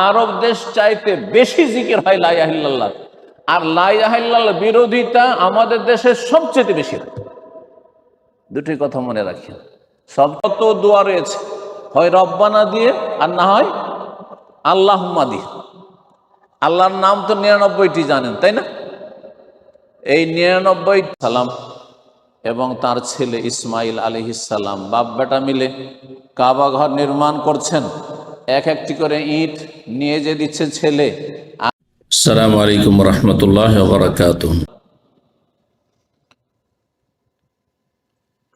আরব দেশ চাইতে বেশি জিকির হয় লা ইলাহা ইল্লাল্লাহ, আর লা ইলাহা ইল্লাল্লাহ বিরোধিতা আমাদের দেশে সবচেয়ে বেশি হয়। দুটি কথা মনে রাখি, সব কত দোয়া রয়েছে, হয় রব্বানা দিয়ে আর না হয় আল্লাহুম্মা দিয়ে। আল্লাহর নাম তো 99টি জানেন, তাই না? এই 99 সালাম এবং তার ছেলে ইসমাইল আলাইহিস সালাম বাপ বেটা মিলে কাবা ঘর নির্মাণ করছেন। এক একটি করে ইট নিয়ে যে দিচ্ছে ছেলে। আসসালামু আলাইকুম রহমতুল্লাহ ওয়া বারাকাতুহু।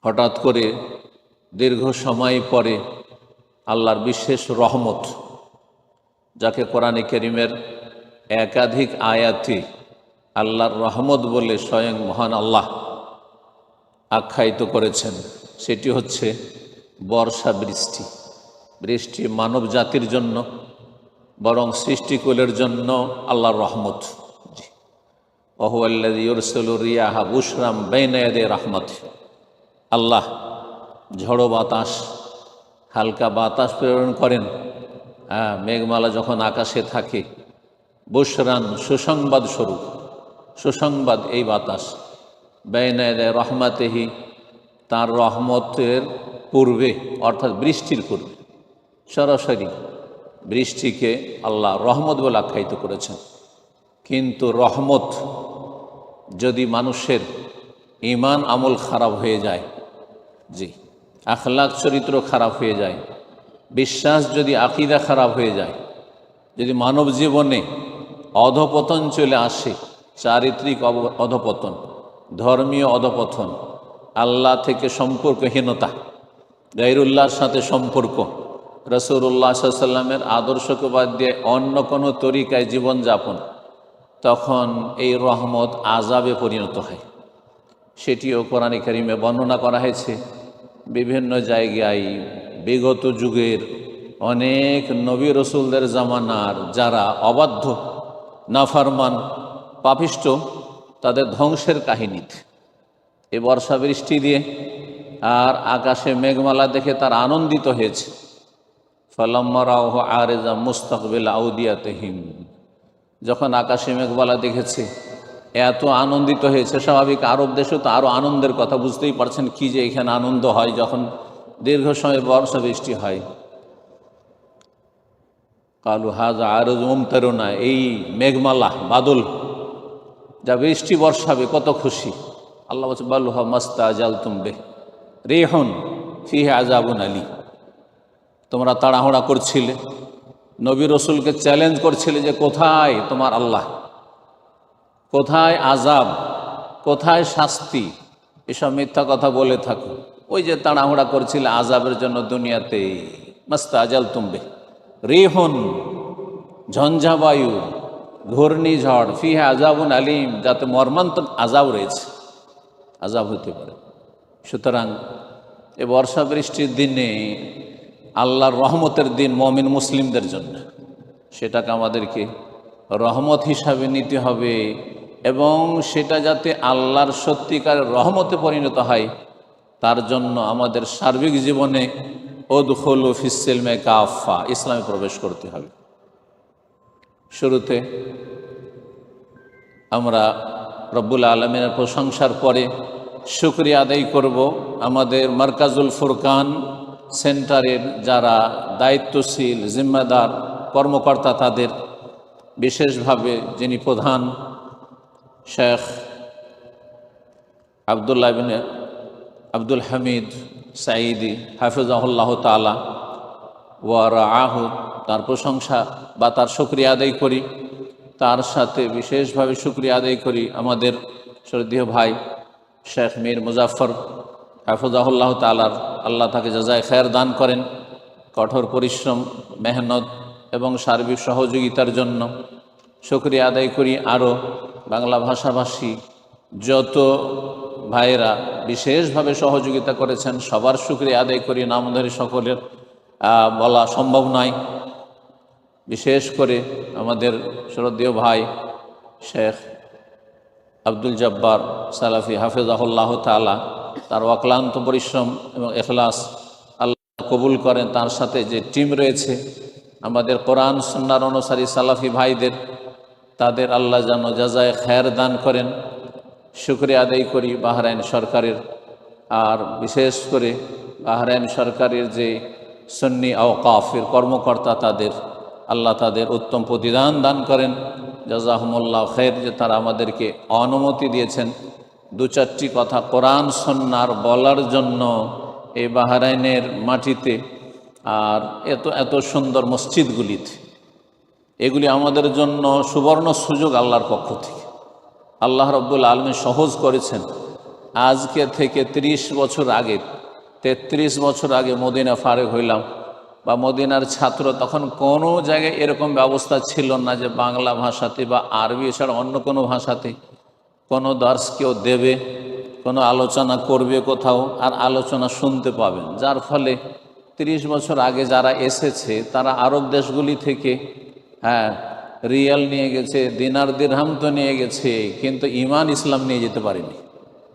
হঠাৎ করে দীর্ঘ সময় পরে আল্লাহর বিশেষ রহমত, যাকে কোরআনে কারীমের একাধিক আয়াতে আল্লাহর রহমত বলে স্বয়ং মহান আল্লাহ আখ্যায়িত করেছেন, সেটি হচ্ছে বর্ষা বৃষ্টি। বৃষ্টি মানব জাতির জন্য বরং সৃষ্টিকুলের জন্য আল্লাহর রহমত। ওয়া হুয়াল্লাযী ইউরসিলু রিয়াহা বুশরাম বাইনা ইয়াদাই রাহমাতিহি। আল্লাহ ঝড়ো বাতাস, হালকা বাতাস প্রেরণ করেন। মেঘমালা যখন আকাশে থাকে, বুশরান সুসংবাদ স্বরূপ, সুসংবাদ এই বাতাস, বাইনা ইয়াদাই রাহমাতিহি তার রহমতের পূর্বে, অর্থাৎ বৃষ্টির পূর্বে সরাসরি বৃষ্টিকে আল্লাহ রহমত বলে আখ্যায়িত করেছেন। কিন্তু রহমত যদি মানুষের ঈমান আমল খারাপ হয়ে যায়, জি, আখলাক চরিত্র খারাপ হয়ে যায়, বিশ্বাস যদি আকীদা খারাপ হয়ে যায়, যদি মানব জীবনে অধপতন চলে আসে, চারিত্রিক অধপতন, ধর্মীয় অধপতন, আল্লাহ থেকে সম্পর্কহীনতা, গায়রুল্লাহর সাথে সম্পর্ক, রাসূলুল্লাহ সাল্লাল্লাহু আলাইহি ওয়াসাল্লামের আদর্শকে বাদ দিয়ে অন্য কোনো তরিকায় জীবনযাপন, তখন এই রহমত আযাবে পরিণত হয়। সেটিও কোরআনে কারীমে বর্ণনা করা হয়েছে বিভিন্ন জায়গায়। বিগত যুগের অনেক নবী রসুলদের জামানার যারা অবাধ্য, নাফরমান, পাপিষ্ঠ, তাদের ধ্বংসের কাহিনীতে এই বর্ষা বৃষ্টি দিয়ে আর আকাশে মেঘমালা দেখে তারা আনন্দিত হয়েছে। ফালাম্মা রাআহু আরিজাম মুস্তাকবিল আউদিয়াতিহিম, যখন আকাশে মেঘমালা দেখেছে এত আনন্দিত হয়েছে। স্বাভাবিক আরব দেশে তো আরও আনন্দের কথা, বুঝতেই পারছেন কি যে এখানে আনন্দ হয় যখন দীর্ঘ সময় বর্ষা বৃষ্টি হয়। কালু হাযা আরজ মুমতারুনা, এই মেঘমালা বাদল যা বৃষ্টি বর্ষাবে, কত খুশি। আল্লাহ বলছে বাল হুয়া মাস্তাজালতুম বিহি রিহুন ফিহি আযাবুন আলী। তোমরা তাড়াহুড়া করছিলে, নবী রসুলকে চ্যালেঞ্জ করছিলে যে কোথায় তোমার আল্লাহ, কোথায় আযাব, কোথায় শাস্তি, এসব মিথ্যা কথা বলে থাকো। ওই যে তাড়াহুড়া করছিলে আযাবের জন্য দুনিয়াতে, মাস্তাজালতুম বিহি রিহুন, ঝঞ্ঝাবায়ু, ঘূর্ণিঝড়, ফিহি আযাবুন আলীম, যাতে মর্মান্তিক আযাব রয়েছে, আযাব হতে পারে। সুতরাং এ বর্ষা বৃষ্টির দিনে আল্লাহর রহমতের দিন মুমিন মুসলিমদের জন্য, সেটাকে আমাদেরকে রহমত হিসাবে নিতে হবে এবং সেটা যাতে আল্লাহর সত্যিকারের রহমতে পরিণত হয়, তার জন্য আমাদের সার্বিক জীবনে উদখুলু ফিস-সিলমি কাফা, ইসলামে প্রবেশ করতে হবে। শুরুতে আমরা রব্বুল আলামিনের প্রশংসার পরে শুকরিয়া আদায় করব আমাদের মারকাজুল ফুরকান সেন্টারের যারা দায়িত্বশীল জিম্মেদার কর্মকর্তা, তাদের বিশেষভাবে যিনি প্রধান শেখ আব্দুল্লাহ ইবনে আব্দুল হামিদ সাঈদী হাফিজাহুল্লাহ তাআলা ওয়া রাআহু, তার প্রশংসা বা তার শুকরিয়া আদায় করি। তার সাথে বিশেষভাবে শুকরিয়া আদায় করি আমাদের শ্রদ্ধেয় ভাই শেখ মীর মুজাফফর হাফিজাহুল্লাহ তাআলার, আল্লাহ তাকে জাযায়ে খায়ের দান করেন, কঠোর পরিশ্রম, মেহনত এবং সার্বিক সহযোগিতার জন্য। শুকরিয়া আদায় করি আরও বাংলা ভাষাভাষী যত ভাইয়েরা বিশেষভাবে সহযোগিতা করেছেন, সবার শুকরিয়া আদায় করি, নাম ধরে সকলের বলা সম্ভব নয়। বিশেষ করে আমাদের শ্রদ্ধেয় ভাই শেখ আব্দুল জব্বার সালাফি হাফিজাহুল্লাহ তাআলা, তার অক্লান্ত পরিশ্রম এবং ইখলাস আল্লাহ কবুল করেন। তার সাথে যে টিম রয়েছে আমাদের কোরআন সুন্নাহর অনুসারী সালাফি ভাইদের তাদের আল্লাহ যেন জাযায়ে খায়ের দান করেন। শুকরিয়া আদায় করি বাহরাইন সরকারের, আর বিশেষ করে বাহরাইন সরকারের যে সুন্নি আওকাফের কর্মকর্তা তাদের আল্লাহ তাদের উত্তম প্রতিদান দান করেন। জাযাহুমুল্লাহ খায়ের, যে তারা আমাদেরকে অনুমতি দিয়েছেন দু চারটি কথা কোরআন সুন্নাহর বলার জন্য এই বাহরাইনের মাটিতে, আর এত এত সুন্দর মসজিদগুলিতে। এগুলি আমাদের জন্য সুবর্ণ সুযোগ আল্লাহর পক্ষ থেকে। আল্লাহ রাব্বুল আলামিন সহজ করেছেন। আজকে থেকে 30 বছর আগে, 33 বছর আগে মদিনা ফারেক হইলাম বা মদিনার ছাত্র, তখন কোনো জায়গায় এরকম ব্যবস্থা ছিল না যে বাংলা ভাষাতে বা আরবি ছাড়া অন্য কোনো ভাষাতে কোনো দর্শ কেউ দেবে, কোনো আলোচনা করবে কোথাও, আর আলোচনা শুনতে পাবেন। যার ফলে 30 বছর আগে যারা এসেছে তারা আরব দেশগুলি থেকে রিয়াল নিয়ে গেছে, দিনার দিরহাম তো নিয়ে গেছে, কিন্তু ঈমান ইসলাম নিয়ে যেতে পারেনি,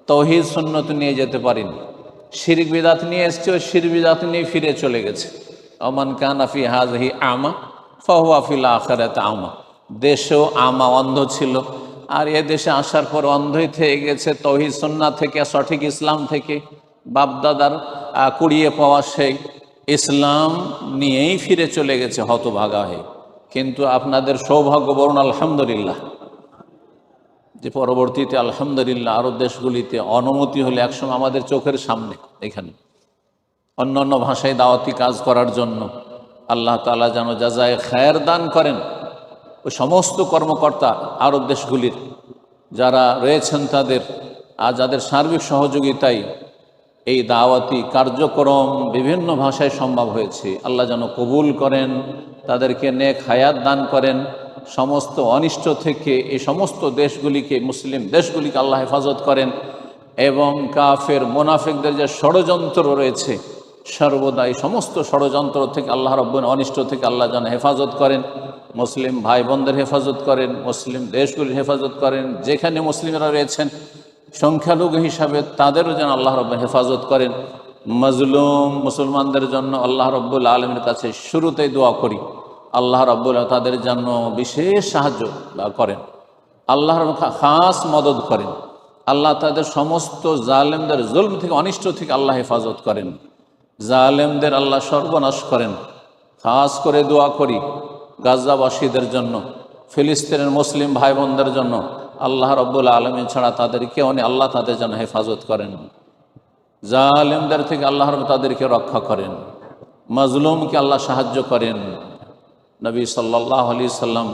তৌহিদ সুন্নত নিয়ে যেতে পারেনি। শিরক বিদাত নিয়ে এসছে, ওই শিরক বিদাত নিয়ে ফিরে চলে গেছে। ওমান কানা ফি হাযিহি আমা ফাহুয়া ফিল আখিরাতি আমা। দেশেও আমা, অন্ধ ছিল, আর এ দেশে আসার পর অন্ধই থেকে গেছে। তৌহিদ সুন্নাহ থেকে, সঠিক ইসলাম থেকে, বাপদাদার কুড়িয়ে পাওয়া সেই ইসলাম নিয়েই ফিরে চলে গেছে হতভাগা হয়ে। কিন্তু আপনাদের সৌভাগ্য বরুণ আলহামদুলিল্লাহ যে পরবর্তীতে আলহামদুলিল্লাহ আরব দেশগুলিতে অনুমতি হলে একসময় আমাদের চোখের সামনে এখানে অন্য অন্য ভাষায় দাওয়াতি কাজ করার জন্য আল্লাহ তাআলা যেন জাযায়ে খায়ের দান করেন। ওই সমস্ত কর্মকর্তা আরব দেশগুলির যারা রয়েছেন তাদের, আর যাদের সার্বিক সহযোগিতায় এই দাওয়াতি কার্যক্রম বিভিন্ন ভাষায় সম্ভব হয়েছে, আল্লাহ যেন কবুল করেন, তাদেরকে নেক হায়াত দান করেন। সমস্ত অনিষ্ট থেকে এই সমস্ত দেশগুলিকে, মুসলিম দেশগুলিকে আল্লাহ হেফাজত করেন, এবং কাফের মুনাফিকদের যে ষড়যন্ত্র রয়েছে সর্বদা এই সমস্ত ষড়যন্ত্র থেকে আল্লাহ রাব্বুল অনিষ্ট থেকে আল্লাহ যেন হেফাজত করেন। মুসলিম ভাই বোনদের হেফাজত করেন, মুসলিম দেশগুলির হেফাজত করেন, যেখানে মুসলিমরা রয়েছেন সংখ্যালঘু হিসাবে তাদেরও যেন আল্লাহ রাব্বুল হেফাজত করেন। মাজলুম মুসলমানদের জন্য আল্লাহ রাব্বুল আলামিনের কাছে শুরুতেই দোয়া করি, আল্লাহ রাব্বুল তাদের জন্য বিশেষ সাহায্য করেন, আল্লাহর খাস মদদ করেন। আল্লাহ তাদের সমস্ত জালেমদের জুলম থেকে, অনিষ্ট থেকে আল্লাহ হেফাজত করেন। জালেমদের আল্লাহ সর্বনাশ করেন। খাস করে দোয়া করি গাজাবাসীদের জন্য, ফিলিস্তিনের মুসলিম ভাই বোনদের জন্য। আল্লাহ রাব্বুল আলামিন ছাড়া তাদের কেউ নেই, আল্লাহ তাদের জন্য হেফাজত করেন। জালেমদের থেকে আল্লাহ তাদেরকে রক্ষা করেন, মাজলুমকে আল্লাহ সাহায্য করেন। নবী সাল্লাল্লাহু আলাইহি সাল্লাম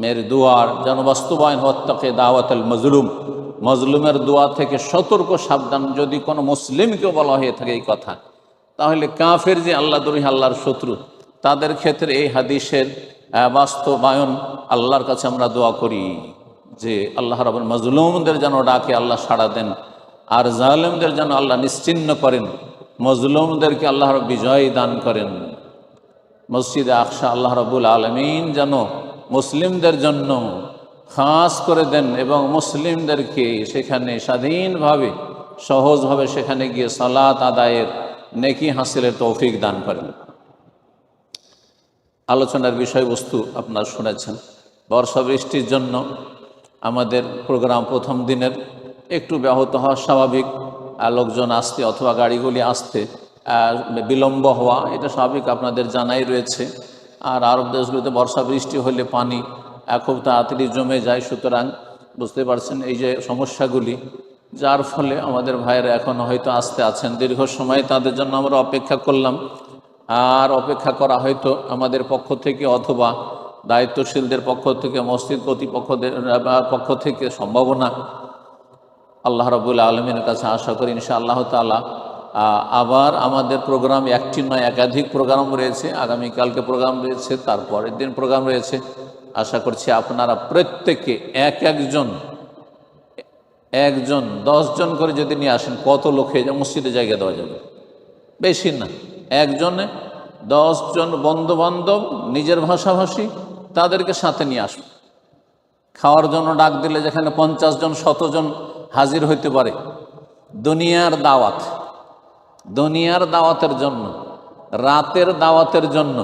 মের দুয়ার যেন বাস্তবায়ন, ওয়াত্তাকি দাওয়াতাল মাজলুম, মাজলুমের দোয়া থেকে সতর্ক সাবধান। যদি কোনো মুসলিমকে বলা হয়ে থাকে এই কথা, তাহলে কাফের যে আল্লাহ দ্রোহী, আল্লাহর শত্রু, তাদের ক্ষেত্রে এই হাদিসের বাস্তবায়ন আল্লাহর কাছে আমরা দোয়া করি যে আল্লাহ রাব্বুল মাজলুমদের যেন ডাকে আল্লাহ সাড়া দেন, আর জালেমদের যেন আল্লাহ নিশ্চিহ্ন করেন, মাজলুমদেরকে আল্লাহ বিজয় দান করেন। মসজিদে আকসা আল্লাহ রাব্বুল আলামিন যেন মুসলিমদের জন্য খাস করে দেন, এবং মুসলিমদেরকে সেখানে স্বাধীনভাবে সহজভাবে সেখানে গিয়ে সালাত আদায়ের নেকি হাসিলের তৌফিক দান করেন। আলোচনার বিষয়বস্তু আপনারা শুনেছেন। বর্ষা বৃষ্টির জন্য আমাদের প্রোগ্রাম প্রথম দিনের একটু ব্যাহত হওয়া স্বাভাবিক, লোকজন আসতে অথবা গাড়িগুলি আসতে বিলম্ব হওয়া এটা স্বাভাবিক, আপনাদের জানাই রয়েছে। আর আরব দেশগুলিতে বর্ষা বৃষ্টি হলে পানি খুব তাড়াতাড়ি জমে যায়, সুতরাং বুঝতে পারছেন এই যে সমস্যাগুলি, যার ফলে আমাদের ভাইয়েরা এখন হয়তো আসতে আছেন। দীর্ঘ সময় তাদের জন্য আমরা অপেক্ষা করলাম, আর অপেক্ষা করা হয়তো আমাদের পক্ষ থেকে অথবা দায়িত্বশীলদের পক্ষ থেকে, মসজিদ কর্তৃপক্ষদের পক্ষ থেকে সম্ভাবনা। আল্লাহ রাব্বুল আলামিনের কাছে আশা করি ইনশাআল্লাহ তাআলা আবার আমাদের প্রোগ্রাম একটি নয় একাধিক প্রোগ্রাম রয়েছে। আগামীকালকে প্রোগ্রাম রয়েছে, তারপরের দিন প্রোগ্রাম রয়েছে। আশা করছি আপনারা প্রত্যেকে একজন 10 জন করে যদি নিয়ে আসেন, কত লোকে মসজিদে জায়গা দেওয়া যাবে? বেশি না, একজনে 10 জন বন্ধু বান্ধব নিজের ভাষাভাষী তাদেরকে সাথে নিয়ে আসুন। খাওয়ার জন্য ডাক দিলে যেখানে 50 জন 100 জন হাজির হইতে পারে। দুনিয়ার দাওয়াতের জন্য, রাতের দাওয়াতের জন্য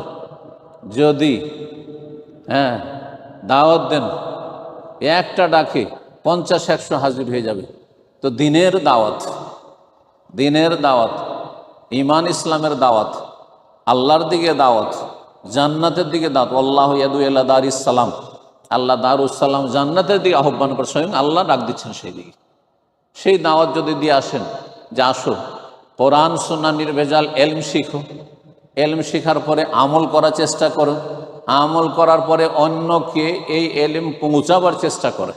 যদি দাওয়াত দেন, একটা ডাকে 50-100 হাজির হয়ে যাবে। তো দিনের দাওয়াত, ঈমান ইসলামের দাওয়াত, আল্লাহর দিকে দাওয়াত, জান্নাতের দিকে দাওয়াত। আল্লাহ ইয়াদু ইলা দারিস সালাম, আল্লাহ দারুসালাম জান্নাতের দিকে আহ্বান করে, স্বয়ং আল্লাহ ডাক দিচ্ছেন সেই দিকে। সেই দাওয়াত যদি দিয়ে আসেন যে আসো কোরআন সুন্নাহ নির্ভেজাল এলম শিখো, এলম শিখার পরে আমল করার চেষ্টা করো, আমল করার পরে অন্যকে এই এলম পৌঁছাবার চেষ্টা করে।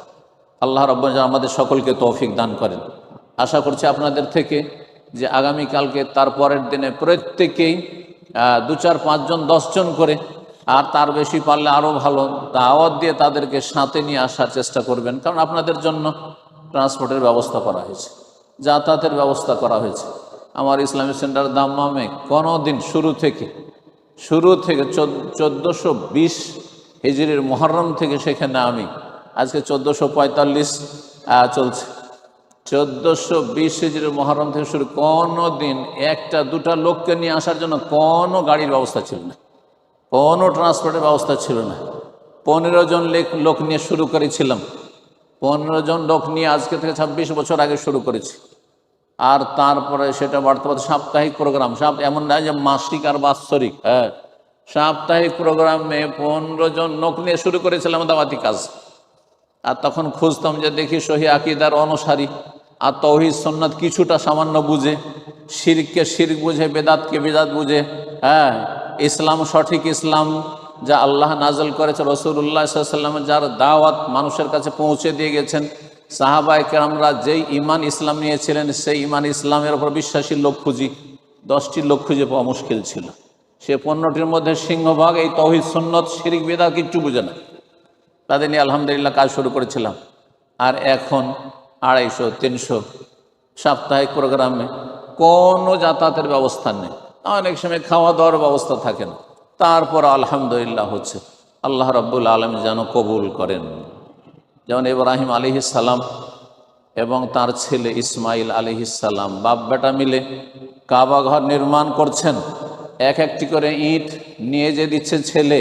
আল্লাহ রাব্বুল আলামিন আমাদের সকলকে তৌফিক দান করেন। আশা করছি আপনাদের থেকে যে আগামীকালকে তার পরের দিনে প্রত্যেকেই 2-4-5 জন 10 জন করে, আর তার বেশি পারলে আরও ভালো, দাওয়াত দিয়ে তাদেরকে সাথে নিয়ে আসার চেষ্টা করবেন। কারণ আপনাদের জন্য ট্রান্সপোর্টের ব্যবস্থা করা হয়েছে, যাতায়াতের ব্যবস্থা করা হয়েছে। আমার ইসলামিক সেন্টার দাম্মামে কোনো দিন শুরু থেকে 1420 হিজরির মুহররম থেকে সেখানে আমি, আজকে 1445 চলছে, 1420 হিজরির মুহররম থেকে শুরু, কোনো দিন 1-2টা লোককে নিয়ে আসার জন্য কোনো গাড়ির ব্যবস্থা ছিল না, কোনো ট্রান্সপোর্টের ব্যবস্থা ছিল না। 15 জন লোক নিয়ে শুরু করেছিলাম, 15 জন লোক নিয়ে আজকে থেকে 26 বছর আগে শুরু করেছি। আর তারপরে সেটা বাড়তে বাড়তে সাপ্তাহিক প্রোগ্রাম, এমন নয় যে মাসিক আর বাৎসরিক, সাপ্তাহিক প্রোগ্রামে 15 জন লোক নিয়ে শুরু করেছিলাম দাওয়াতি কাজ। আর তখন খুঁজতাম যে দেখি সহি আকীদার অনুসারী আর তাওহীদ সুন্নাত কিছুটা সামান্য বুঝে, শিরককে শিরক বুঝে, বেদাতকে বেদাত বুঝে, ইসলাম সঠিক ইসলাম যা আল্লাহ নাজল করেছে, রাসূলুল্লাহ সাল্লাল্লাহু আলাইহি ওয়াসাল্লাম যার দাওয়াত মানুষের কাছে পৌঁছে দিয়ে গেছেন, সাহাবায়ে কেরামরা যেই ঈমান ইসলাম নিয়েছিলেন সেই ঈমান ইসলামের উপর বিশ্বাসী লোক খুঁজি, 10টি লোক খুঁজে পাওয়া মুশকিল ছিল। সে 15টির মধ্যে সিংহভাগ এই তাওহীদ সুন্নাত শিরক বেদাত কিচ্ছু বুঝে না। তাদের নিয়ে আলহামদুলিল্লাহ কাজ শুরু করেছিলাম। আর এখন 250-300 সাপ্তাহিক প্রোগ্রামে কোনো যাতায়াতের ব্যবস্থা নেই, অনেক সময় খাওয়া দাওয়ার ব্যবস্থা থাকে না, তারপর আলহামদুলিল্লাহ হচ্ছে। আল্লাহ রাব্বুল আলামিন যেন কবুল করেন। যেমন ইব্রাহিম আলাইহিস সালাম এবং তার ছেলে ইসমাইল আলাইহিস সালাম বাপ বেটা মিলে কাবা ঘর নির্মাণ করছেন, একটি করে ইট নিয়ে যে দিচ্ছে ছেলে,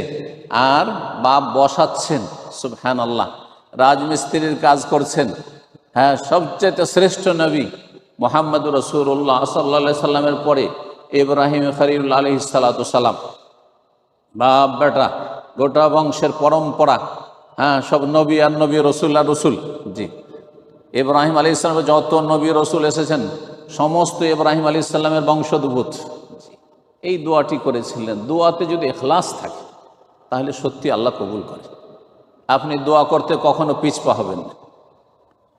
আর বাপ বসাচ্ছেন, সুবহানাল্লাহ, রাজমিস্ত্রির কাজ করছেন। সবচেয়ে শ্রেষ্ঠ নবী মুহাম্মদুর রাসূলুল্লাহ সাল্লাল্লাহু আলাইহি সাল্লামের পরে ইব্রাহিম খলিল আলাইহিস সালাতু সালাম, বাপ বেটা গোটা বংশের পরম্পরা, সব নবী আর নবী, রসুল আর রসুল। জি, ইব্রাহিম আলাইহিস সালামের যত নবী রসুল এসেছেন সমস্ত ইব্রাহিম আলাইহিস সালামের বংশোদ্ভূত। এই দোয়াটি করেছিলেন। দোয়াতে যদি ইখলাস থাকে তাহলে সত্যি আল্লাহ কবুল করে। আপনি দোয়া করতে কখনো পিছপা হবেন না।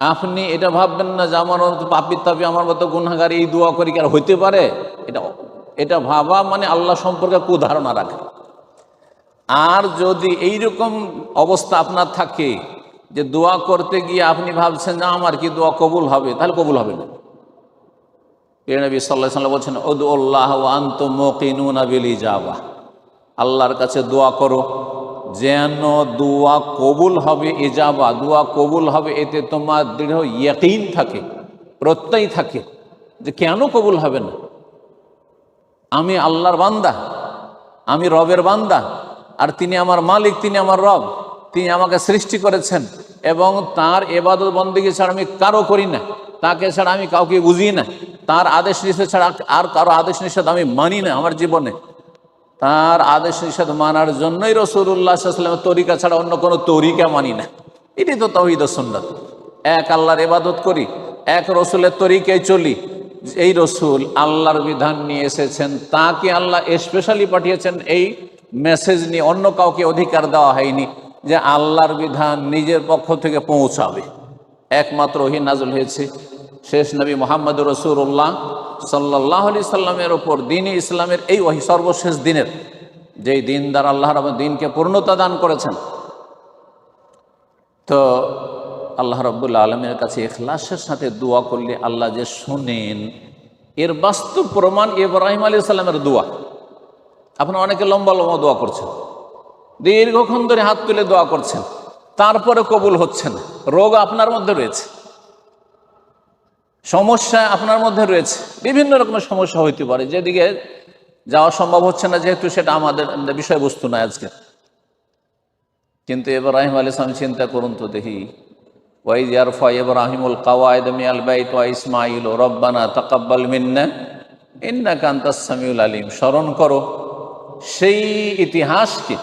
আপনি এটা ভাববেন না যে আমার মতো পাপী তাপি, আমার মতো গুনাহগার, এই দোয়া করি কি আর হইতে পারে। এটা ভাবা মানে আল্লাহ সম্পর্কে কুধারণা রাখা। আর যদি এইরকম অবস্থা আপনার থাকে যে দোয়া করতে গিয়ে আপনি ভাবছেন যে আমার কি দোয়া কবুল হবে, তাহলে কবুল হবে না। নবী সাল্লাল্লাহু আলাইহি ওয়াসাল্লাম বলছেন, উদউল্লাহ ওয়া আনতুম মুকিনুনা বিল ইজাবা, আল্লাহর কাছে দোয়া করো যেন দোয়া কবুল হবে। ইজাবা, দোয়া কবুল হবে, এতে তোমার দৃঢ় ইয়াকিন থাকে, প্রত্যয় থাকে যে কেন কবুল হবে না। আমি আল্লাহর বান্দা, আমি রবের বান্দা, আর তিনি আমার মালিক, তিনি আমার রব, তিনি আমাকে সৃষ্টি করেছেন, এবং তার ইবাদত বন্দেগী ছাড়া আমি কারো করি না, তাকে ছাড়া আমি কাউকে বুঝি না, তার আদেশ নিষেধ ছাড়া আর কারো আদেশ নিষেধ আমি মানি না আমার জীবনে। তার আদেশ নিষেধ মানার জন্যই রাসূলুল্লাহ সাল্লাল্লাহু আলাইহি ওয়াসাল্লামের তরিকা ছাড়া অন্য কোনো তরিকা মানি না। এটি তো তাওহীদ ও সুন্নাত। এক আল্লাহর ইবাদত করি, এক রসুলের তরিকায় চলি। এই রসুল আল্লাহর বিধান নিয়ে এসেছেন, তাকে আল্লাহ স্পেশালি পাঠিয়েছেন এই মেসেজ নিয়ে, অন্য কাউকে অধিকার দেওয়া হয়নি যে আল্লাহর বিধান নিজের পক্ষ থেকে পৌঁছাবে। একমাত্র ওহী নাযিল হয়েছে শেষ নবী মুহাম্মদুর রাসূলুল্লাহ সাল্লাল্লাহু আলাইহি সাল্লামের ওপর, দ্বীন-ই ইসলামের এই ওহী সর্বশেষ দিনের, যেই দিন দ্বারা আল্লাহ রাব্বুল দ্বীনকে পূর্ণতা দান করেছেন। তো আল্লাহ রাব্বুল আলামিনের কাছে ইখলাসের সাথে দোয়া করলে আল্লাহ যে শুনেন, এর বাস্তব প্রমাণ ইব্রাহিম আলাইহিস সালামের দোয়া। আপনারা অনেকে লম্বা লম্বা দোয়া করছেন, দীর্ঘক্ষণ ধরে হাত তুলে দোয়া করছেন, তারপরে কবুল হচ্ছে না। রোগ আপনার মধ্যে রয়েছে, সমস্যা আপনার মধ্যে রয়েছে, বিভিন্ন রকমের সমস্যা হইতে পারে, যেদিকে যাওয়া সম্ভব হচ্ছে না, যেহেতু সেটা আমাদের বিষয়বস্তু নয় আজকে। কিন্তু ইব্রাহিম আলাইহিস সালাম চিন্তা করুন তো দেখি, ওয়াইদ ইয়ারফা ইব্রাহিমুল কাওয়াইদ মিনাল বাইত ওয়া ইসমাঈল রব্বানা তাকাব্বাল মিন্না ইন্নাকা আনতাস সামিউল আলিম। স্মরণ করো সেই ইতিহাসকে,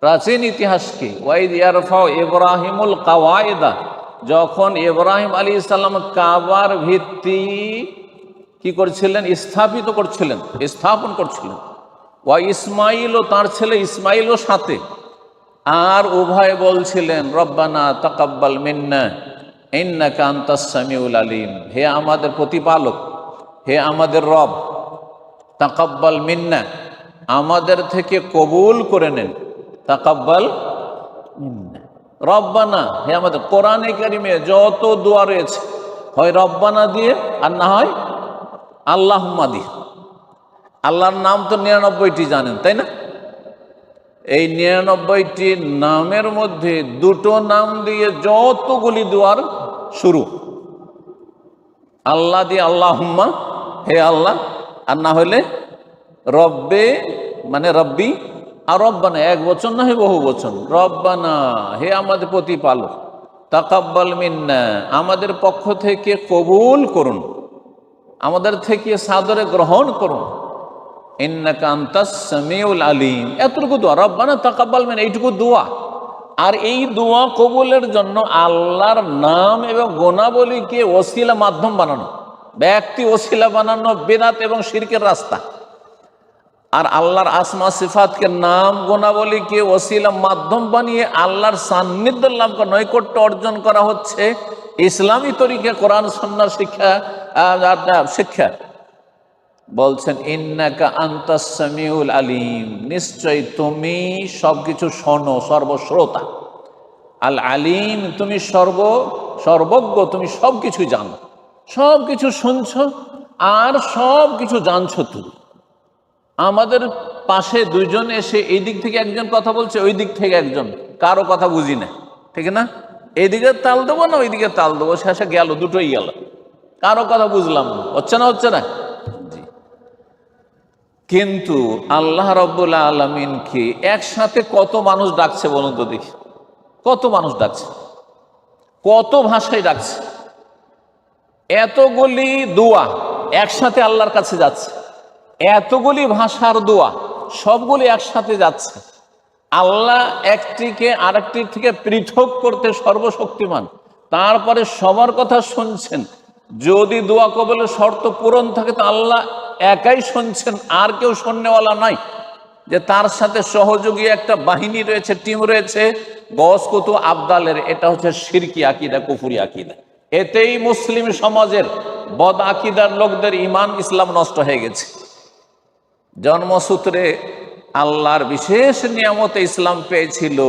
প্রাচীন ইতিহাসকে। ওয়াইদ ইয়ারফা ইব্রাহিমুল কাওয়াইদা, যখন ইব্রাহিম আলাইহিস সালাম কাবার ভিত্তি কি করছিলেন? স্থাপিত করছিলেন, স্থাপন করছিলেন। ওয়া ইসমাঈল, তার ছেলে ইসমাঈলও সাথে। আর উভয় বলছিলেন রব্বানা তাকাব্বাল মিন্না ইন্নাকা আনতাস সামিউল আলিম, হে আমাদের প্রতিপালক, হে আমাদের রব, তাকাব্বাল মিন্না, আমাদের থেকে কবুল করে নেন। তাকাব্বাল মিন্না রব্বানা, হে আমাদের। কোরআনে কারিমে যত দোয়া রয়েছে হয় রব্বানা দিয়ে আর না হয় আল্লাহুম্মা দিয়ে। আল্লাহর নাম তো 99টি জানেন, তাই না? এই 99টি নামের মধ্যে দুটো নাম দিয়ে যতগুলি দোয়ার শুরু, আল্লাহ দিয়ে আল্লাহুম্মা, হে আল্লাহ, আর না হলে রব্বে মানে রব্বি, আর রব্বানা এক বচন না হয় বহু বচন। রব্বানা, হে আমাদের প্রতিপালক, তাকাব্বাল মিন্না, আমাদের পক্ষ থেকে কবুল করুন, আমাদের থেকে সাদরে গ্রহণ করুন। ইন্নাকা আনতাস সামিউল আলিম, এতটুকু দোয়া। রব্বানা তাকাব্বাল মিন্না, এইটুকু দোয়া। আর এই দোয়া কবুলের জন্য আল্লাহর নাম এবং গুণাবলীকে ওসিলা, মাধ্যম বানানো, ব্যক্তি ওসিলা বানানো বিদআত এবং শিরকের রাস্তা। আর আল্লাহর আসমা সিফাতকে নাম গুণাবলীকে ওসিলা মাধ্যম বানিয়ে আল্লাহর সান্নিধ্য লাভ করা, নৈকট্য অর্জন করা হচ্ছে ইসলামী তরিকা, কোরআন সুন্নাহর শিক্ষা। বলছেন ইন্নাকা আনতাস সামিউল আলিম, নিশ্চয় তুমি সবকিছু শোনো, সর্বশ্রোতা। আল আলিম, তুমি সর্বজ্ঞ, তুমি সবকিছু জানো, সবকিছু শুনছো আর সবকিছু জানছো তুমি। আমাদের পাশে দুইজন এসে এই দিক থেকে একজন কথা বলছে, ওই দিক থেকে একজন, কারো কথা বুঝি না, ঠিক না? এইদিকে তাল দেবো না ওইদিকে তাল দেবো, শেষে গেল, দুটোই গেল, কারো কথা বুঝলাম না। হচ্ছে না? হচ্ছে না? কিন্তু আল্লাহ রাব্বুল আলামিনকে একসাথে কত মানুষ ডাকছে বলুন তো দেখি, কত মানুষ ডাকছে, কত ভাষায় ডাকছে। এতগুলি দোয়া একসাথে আল্লাহর কাছে যাচ্ছে, এতগুলি ভাষার দোয়া সবগুলি একসাথে যাচ্ছে। আল্লাহ একটিকে আরেকটির থেকে পৃথক করতে সর্বশক্তিমান, তারপরে সবার কথা শুনছেন। যদি দোয়া কবুলের শর্ত পূরণ থাকে তো আল্লাহ একাই শুনছেন, আর কেউ শুননেওয়ালা নাই, যে তার সাথে সহযোগী একটা বাহিনী রয়েছে, টিম রয়েছে গস কুতু আবদালের। এটা হচ্ছে শিরকি আকিদা, কুফরি আকিদা। এতেই মুসলিম সমাজের বদ আকিদার লোকদের ইমান ইসলাম নষ্ট হয়ে গেছে। জন্মসূত্রে আল্লাহর বিশেষ নিয়ামতে ইসলাম পেয়েছিল,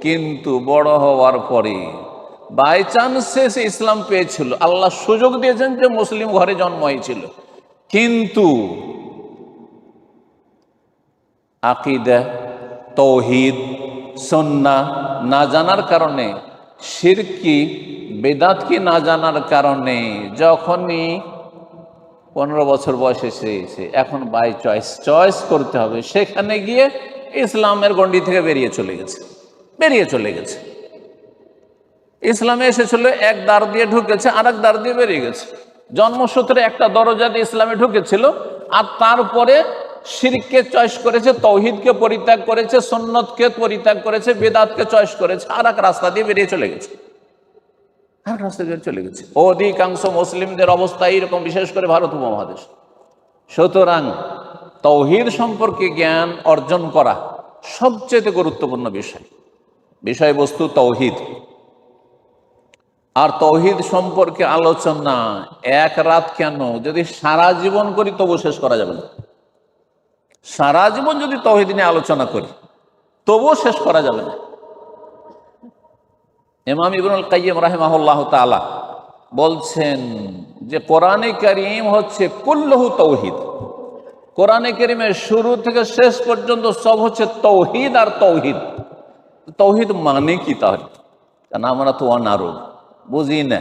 কিন্তু বড় হওয়ার পরে বাই চান্সে সে ইসলাম পেয়েছিল, আল্লাহ সুযোগ দিয়েছেন যে মুসলিম ঘরে জন্ম হয়েছিল, কিন্তু আকিদা, তৌহিদ, সুন্নাহ না জানার কারণে, শিরকি বেদাত কি না জানার কারণে, যখনই 15 বছর বয়স এসে এখন বাই চয়েস করতে হবে, সেখানে গিয়ে ইসলামের গণ্ডি থেকে বেরিয়ে চলে গেছে। ইসলামে এসেছিল এক দ্বার দিয়ে ঢুকেছে, আর এক দ্বার দিয়ে বেরিয়ে গেছে। জন্মসূত্রে একটা দরজা দিয়ে ইসলামে ঢুকেছিল, আর তারপরে শিরককে চয়েস করেছে, তৌহিদকে পরিত্যাগ করেছে, সুন্নতকে পরিত্যাগ করেছে, বেদাতকে চয়েস করেছে, আর এক রাস্তা দিয়ে বেরিয়ে চলে গেছে। অধিকাংশ মুসলিমদের অবস্থা এইরকম, বিশেষ করে ভারত উপমহাদেশ। সুতরাং তৌহিদ সম্পর্কে জ্ঞান অর্জন করা সবচেয়ে গুরুত্বপূর্ণ বিষয়বস্তু তৌহিদ। আর তৌহিদ সম্পর্কে আলোচনা এক রাত কেন, যদি সারা জীবন করি তবু শেষ করা যাবে না। সারা জীবন যদি তৌহিদ নিয়ে আলোচনা করি তবুও শেষ করা যাবে না। ইমাম ইবনুল কাইয়্যিম রাহিমাহুল্লাহ তাআলা বলছেন যে কোরআনে কারীম হচ্ছে কুল্লুহু তৌহিদ। কোরআনে কারীমের শুরু থেকে শেষ পর্যন্ত সব হচ্ছে তৌহিদ আর তৌহিদ। তৌহিদ মানে কি? তাহলে কারণ আমরা তো অনারব, বুঝি না।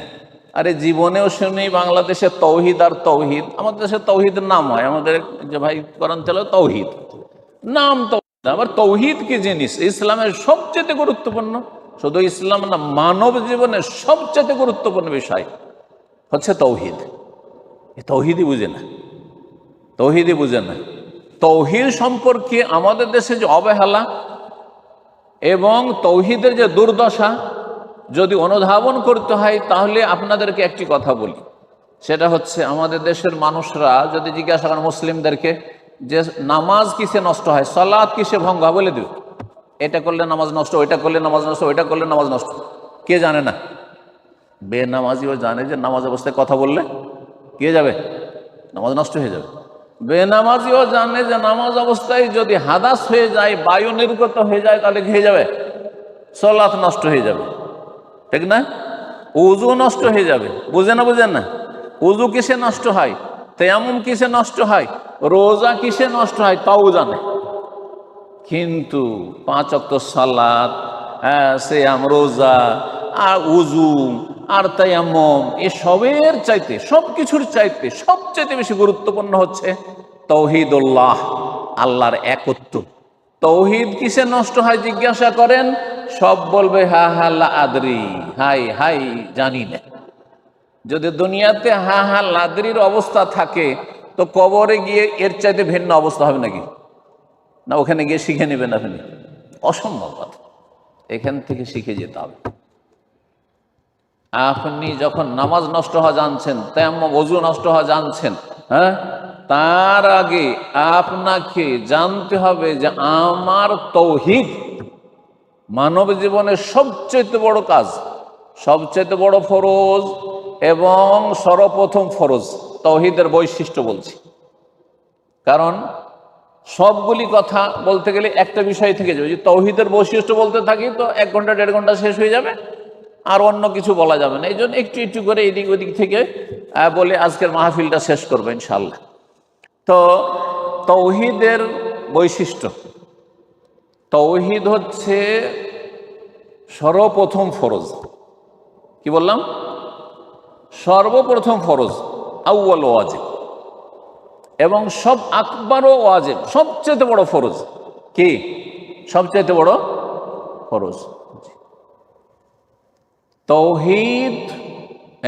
আরে জীবনেও শুনি বাংলাদেশে তৌহিদ আর তৌহিদ। আমাদের দেশে তৌহিদের নাম হয়, আমাদের যে ভাই কোরআন তেলাওয়াত তৌহিদ নাম, তৌহিদ। আবার তৌহিদ কি জিনিস? ইসলামের সবচেয়ে গুরুত্বপূর্ণ, শুধু ইসলাম না, মানব জীবনের সবচেয়ে গুরুত্বপূর্ণ বিষয় হচ্ছে তৌহিদ। তৌহিদই বুঝে না, তৌহিদই বুঝে না। তৌহিদ সম্পর্কে আমাদের দেশে যে অবহেলা এবং তৌহিদের যে দুর্দশা যদি অনুধাবন করতে হয়, তাহলে আপনাদেরকে একটি কথা বলি, সেটা হচ্ছে আমাদের দেশের মানুষরা যদি জিজ্ঞাসা করেন মুসলিমদেরকে যে নামাজ কিসে নষ্ট হয়, সালাত কিসে ভঙ্গ হয়, বলে দিও এটা করলে নামাজ নষ্ট, ওইটা করলে নামাজ নষ্ট, ওইটা করলে নামাজ নষ্ট। কে জানে না? বেনামাজিও জানে যে নামাজ অবস্থায় কথা বললে কে যাবে, নামাজ নষ্ট হয়ে যাবে। বেনামাজিও জানে যে নামাজ অবস্থায় যদি হাদাস হয়ে যায়, বায়ু নির্গত হয়ে যায়, তাহলে খেয়ে যাবে, সালাত নষ্ট হয়ে যাবে, ঠিক না? উজু নষ্ট হয়ে যাবে। বুঝে না? বুঝেন না? উজু কিসে নষ্ট হয়, তায়াম্মুম কিসে নষ্ট হয়, রোজা কিসে নষ্ট হয়, তাও জানে। কিন্তু 5 ওয়াক্ত সালাত, সিয়াম, রোজা আর উজু আর তায়াম্মুম, এসবের চাইতে, সবকিছুর চাইতে সবচাইতে বেশি গুরুত্বপূর্ণ হচ্ছে তাওহীদুল্লাহ, আল্লাহর একত্ব। তৌহিদ কিসে নষ্ট হয় জিজ্ঞাসা করেন, সব বলবে হা হা লা আদরি, হাই হাই জানি না। যদি দুনিয়াতে হা হা লাদরির অবস্থা থাকে, তো কবরে গিয়ে এর চাইতে ভিন্ন অবস্থা হবে নাকি? না ওখানে গিয়ে শিখে নেবেন আপনি? অসম্ভব কথা। এখান থেকে শিখে যেতে হবে। আপনি যখন নামাজ নষ্ট হওয়া জানছেন, তায়াম্মুম ওযু নষ্ট হওয়া জানছেন, হ্যাঁ, তার আগে আপনাকে জানতে হবে যে আমার তৌহিদ মানব জীবনের সবচেয়ে বড় কাজ, সবচেয়ে বড় ফরজ এবং সর্বপ্রথম ফরজ। তৌহিদের বৈশিষ্ট্য বলছি, কারণ সবগুলি কথা বলতে গেলে একটা বিষয় থেকে যাবে। যদি তৌহিদের বৈশিষ্ট্য বলতে থাকি তো 1 ঘন্টা 1.5 ঘন্টা শেষ হয়ে যাবে, আর অন্য কিছু বলা যাবে না। এই জন্য একটু একটু করে এদিক ওদিক থেকে বলে আজকের মাহফিলটা শেষ করবো ইনশাল্লাহ। তো তৌহিদের বৈশিষ্ট্য, তৌহিদ হচ্ছে সর্বপ্রথম ফরজ। কি বললাম? সর্বপ্রথম ফরজ, আউয়াল ওয়াজিব, এবং সব আকবর ওয়াজিব, সবচেয়ে বড় ফরজ। কি সবচেয়ে বড় ফরজ? তৌহিদ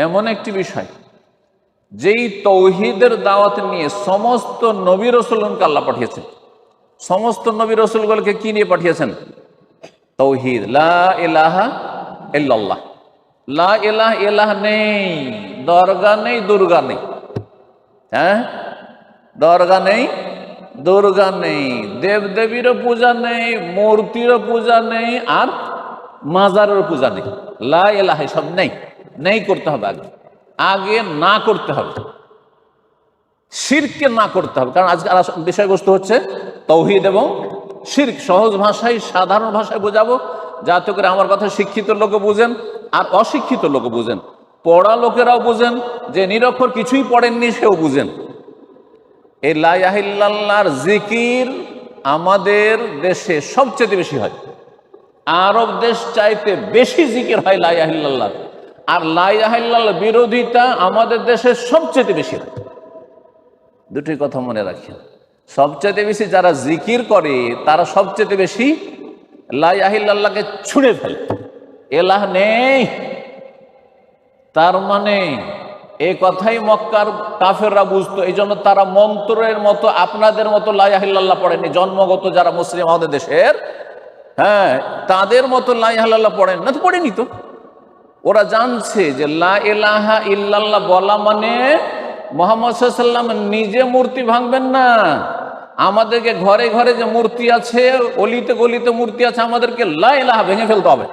এমন একটি বিষয়, যেই তৌহিদের দাওয়াত নিয়ে সমস্ত নবী রাসূলকে আল্লাহ পাঠিয়েছেন। সমস্ত নবী রাসূলগুলোকে কি নিয়ে পাঠিয়েছেন? তৌহিদ, লা ইলাহা ইল্লাল্লাহ। লা ইলাহা, ইলাহ নেই, দরগা নেই, দুর্গা নেই, হ্যাঁ, দরগা নেই, দুর্গা নেই, দেবদেবীরও পূজা নেই, মূর্তিরও পূজা নেই, আর মাজারের পূজা নেই। লা ইলাহা সব নেই, নেই করতে হবে। আগে আগে না করতে হবে, শিরকে না করতে হবে। কারণ আজকে বিষয়বস্তু হচ্ছে তৌহিদ এবং শিরক। সহজ ভাষায়, সাধারণ ভাষায় বোঝাবো, যাতে করে আমার কথা শিক্ষিত লোকও বুঝেন আর অশিক্ষিত লোকও বুঝেন, পড়া লোকেরাও বুঝেন, যে নিরক্ষর কিছুই পড়েননি সেও বুঝেন। এই লা ইলাহা ইল্লাল্লাহর জিকির আমাদের দেশে সবচেয়ে বেশি হয়। আরব দেশ চাইতে বেশি জিকির হয় লা ইলাহা ইল্লাল্লাহ। আর লা ইলাহা ইল্লাল্লাহর বিরোধিতা আমাদের দেশে সবচেয়ে বেশি হয়। দুটি কথা মনে রাখেন, সবচেয়ে বেশি যারা জিকির করে তারা সবচেয়ে বেশি লা ইলাহা ইল্লাল্লাহকে ছুঁড়ে ফেলে। এলাহ নেই, তার মানে এই কথাই মক্কার কাফেররা বুঝতো। এই জন্য তারা মন্ত্রের মতো, আপনাদের মতো লা ইলাহা ইল্লাল্লাহ পড়েনি। জন্মগত যারা মুসলিম আমাদের দেশের, হ্যাঁ, তাদের মতো লা ইলাহা ইল্লাল্লাহ পড়েন না, তো পড়েনি তো। ওরা জানছে যে লা ইলাহা ইল্লাল্লাহ বলা মানে মুহাম্মদ সাল্লাল্লাহু আলাইহি ওয়াসাল্লাম নিজে মূর্তি ভাঙবেন না। আমাদেরকে ঘরে ঘরে যে মূর্তি আছে, অলিতে গলিতে মূর্তি আছে, আমাদেরকে লা ইলাহা ভেঙে ফেলতে হবে।